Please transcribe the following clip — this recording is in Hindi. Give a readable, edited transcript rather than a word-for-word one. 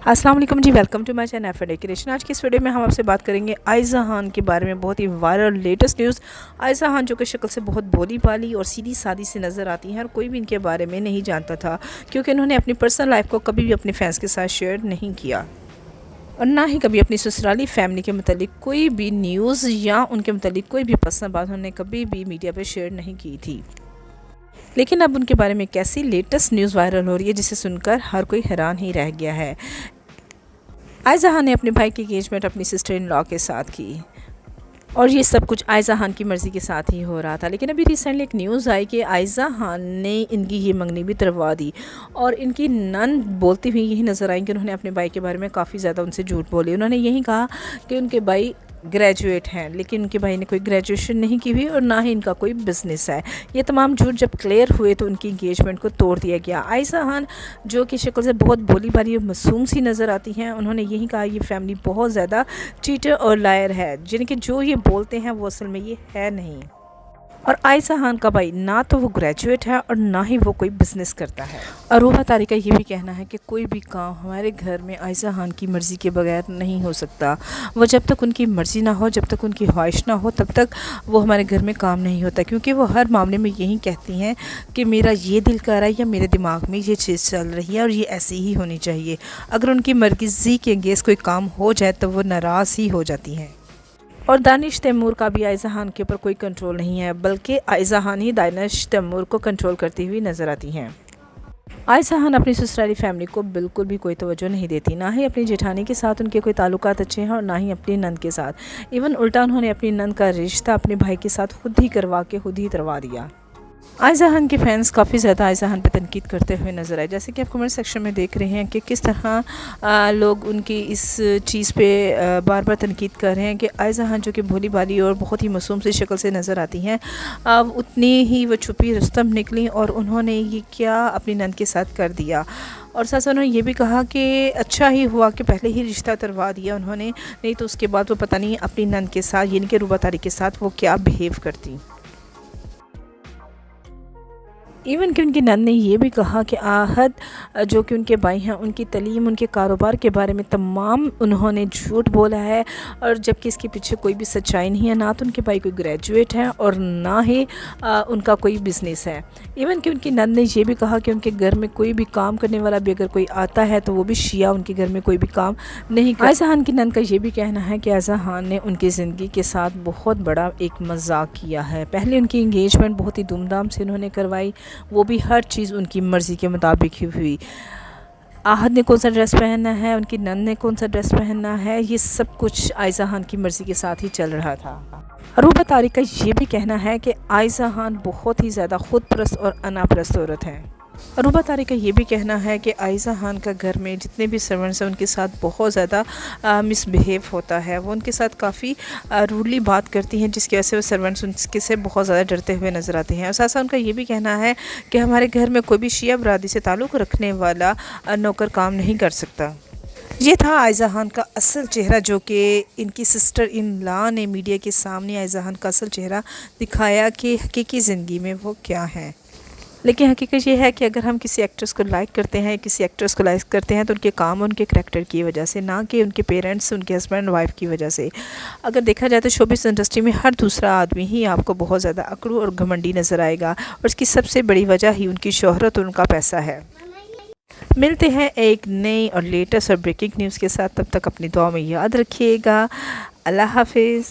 अस्सलाम वालेकुम जी, welcome to my channel F decoration. आज की इस वीडियो में हम आपसे बात करेंगे आयज़ा खान के बारे में। बहुत ही viral latest news. Aiza Khan जो कि शक्ल से बहुत भोली भाली और सीधी सादी से नज़र आती हैं और कोई भी इनके बारे में नहीं जानता था, क्योंकि इन्होंने अपनी पर्सनल लाइफ को कभी भी अपने फैंस के साथ शेयर नहीं किया और ना ही कभी अपनी ससुराली फैमिली के मतलब कोई भी न्यूज़ या उनके मतलब कोई भी पर्सनल बात उन्होंने कभी भी मीडिया पर शेयर नहीं की थी। लेकिन अब उनके बारे में कैसी लेटेस्ट न्यूज़ वायरल हो रही है जिसे सुनकर हर कोई हैरान ही रह गया है। आयज़ा खान ने अपने भाई की एंगेजमेंट अपनी सिस्टर इन लॉ के साथ की और ये सब कुछ आयज़ा खान की मर्ज़ी के साथ ही हो रहा था। लेकिन अभी रिसेंटली एक न्यूज़ आई कि आयज़ा खान ने इनकी ये मंगनी भी तरवा दी और इनकी नंद बोलती हुई यही नज़र आई कि उन्होंने अपने भाई के बारे में काफ़ी ज़्यादा उनसे झूठ बोली। उन्होंने यही कहा कि उनके भाई ग्रेजुएट हैं, लेकिन उनके भाई ने कोई ग्रेजुएशन नहीं की हुई और ना ही इनका कोई बिज़नेस है। ये तमाम झूठ जब क्लियर हुए तो उनकी इंगेजमेंट को तोड़ दिया गया। आयज़ा खान जो कि शक्ल से बहुत भोली भाली और मासूम सी नज़र आती हैं, उन्होंने यही कहा ये फैमिली बहुत ज़्यादा चीटर और लायर है, जिनके जो ये बोलते हैं वो असल में ये है नहीं। और आयज़ा खान का भाई ना तो वो ग्रेजुएट है और ना ही वो कोई बिज़नेस करता है। अरूबा तारी का ये भी कहना है कि कोई भी काम हमारे घर में आयज़ा खान की मर्ज़ी के बगैर नहीं हो सकता। वो जब तक उनकी मर्ज़ी ना हो, जब तक उनकी ख्वाहिश ना हो, तब तक वो हमारे घर में काम नहीं होता, क्योंकि वो हर मामले में यही कहती हैं कि मेरा ये दिल कर रहा है या मेरे दिमाग में ये चीज़ चल रही है और ये ऐसी ही होनी चाहिए। अगर उनकी मर्ज़ी के अगेंस्ट कोई काम हो जाए तो वो नाराज़ ही हो जाती हैं। और दानिश तैमूर का भी आयज़ा खान के ऊपर कोई कंट्रोल नहीं है, बल्कि आयज़ा खान ही दानिश तैमूर को कंट्रोल करती हुई नज़र आती हैं। आयज़ा खान अपनी ससुराली फैमिली को बिल्कुल भी कोई तवज्जो नहीं देती, ना ही अपनी जेठानी के साथ उनके कोई ताल्लुकात अच्छे हैं और ना ही अपनी नंद के साथ। इवन उल्टा उन्होंने अपनी नंद का रिश्ता अपने भाई के साथ खुद ही करवा के खुद ही तरवा दिया। आयज़ा खान के फैंस काफ़ी ज़्यादा आयज़ा खान पे तनकीद करते हुए नज़र आए, जैसे कि आप कमेंट सेक्शन में देख रहे हैं कि किस तरह लोग उनकी इस चीज़ पे बार बार तनकीद कर रहे हैं कि आयज़ा खान जो कि भोली भाली और बहुत ही मासूम सी शक्ल से नज़र आती हैं, अब उतनी ही वो छुपी रुस्तम निकली और उन्होंने ये क्या अपनी नंद के साथ कर दिया। और साथ उन्होंने ये भी कहा कि अच्छा ही हुआ कि पहले ही रिश्ता करवा दिया उन्होंने, नहीं तो उसके बाद वो पता नहीं अपनी नंद के साथ यानी कि रूबा तारी के साथ वो क्या बिहेव करती। इवन कि उनकी नंद ने ये भी कहा कि आहद जो कि उनके भाई हैं, उनकी तलीम, उनके कारोबार के बारे में तमाम उन्होंने झूठ बोला है, और जबकि इसके पीछे कोई भी सच्चाई नहीं है। ना तो उनके भाई कोई ग्रेजुएट है और ना ही उनका कोई बिज़नेस है। इवन कि उनकी नंद ने ये भी कहा कि उनके घर में कोई भी काम करने वाला भी अगर कोई आता है तो वो भी शिया उनके घर में कोई भी काम नहीं करता। आयज़ा खान की नंद का ये भी कहना है कि आयज़ा खान ने उनकी ज़िंदगी के साथ बहुत बड़ा एक मजाक किया है। पहले उनकी इंगेजमेंट बहुत ही धूमधाम से उन्होंने करवाई, वो भी हर चीज़ उनकी मर्ज़ी के मुताबिक ही हुई। आहद ने कौन सा ड्रेस पहनना है, उनकी नंद ने कौन सा ड्रेस पहनना है, ये सब कुछ आयज़ा खान की मर्ज़ी के साथ ही चल रहा था। अरूबा तारिक का ये भी कहना है कि आयज़ा खान बहुत ही ज़्यादा खुद परस्त और अनापरस्त औरत है। अरूबा तारिक का ये भी कहना है कि आयज़ा खान का घर में जितने भी सर्वेंट्स हैं उनके साथ बहुत ज़्यादा मिसबिहेव होता है। वो उनके साथ काफ़ी रूडली बात करती हैं, जिसकी वजह से वो सर्वेंट्स उनके से बहुत ज़्यादा डरते हुए नज़र आते हैं। और साथ साथ उनका ये भी कहना है कि हमारे घर में कोई भी शिया बरादरी से ताल्लुक़ रखने वाला नौकर काम नहीं कर सकता। ये था आयज़ा खान का असल चेहरा, जो कि इनकी सिस्टर इन लॉ ने मीडिया के सामने आयज़ा खान का असल चेहरा दिखाया कि हकीकी ज़िंदगी में वो क्या है। लेकिन हकीकत ये है कि अगर हम किसी एक्ट्रेस को लाइक करते हैं, किसी एक्ट्रेस को लाइक करते हैं तो उनके काम, उनके करैक्टर की वजह से, ना कि उनके पेरेंट्स, उनके हस्बैंड वाइफ की वजह से। अगर देखा जाए तो शोबिज़ इंडस्ट्री में हर दूसरा आदमी ही आपको बहुत ज़्यादा अकड़ू और घमंडी नज़र आएगा, और इसकी सबसे बड़ी वजह ही उनकी शोहरत और उनका पैसा है। मिलते हैं एक नई और लेटेस्ट और ब्रेकिंग न्यूज़ के साथ, तब तक अपनी दुआ में याद रखिएगा। अल्लाह हाफिज़।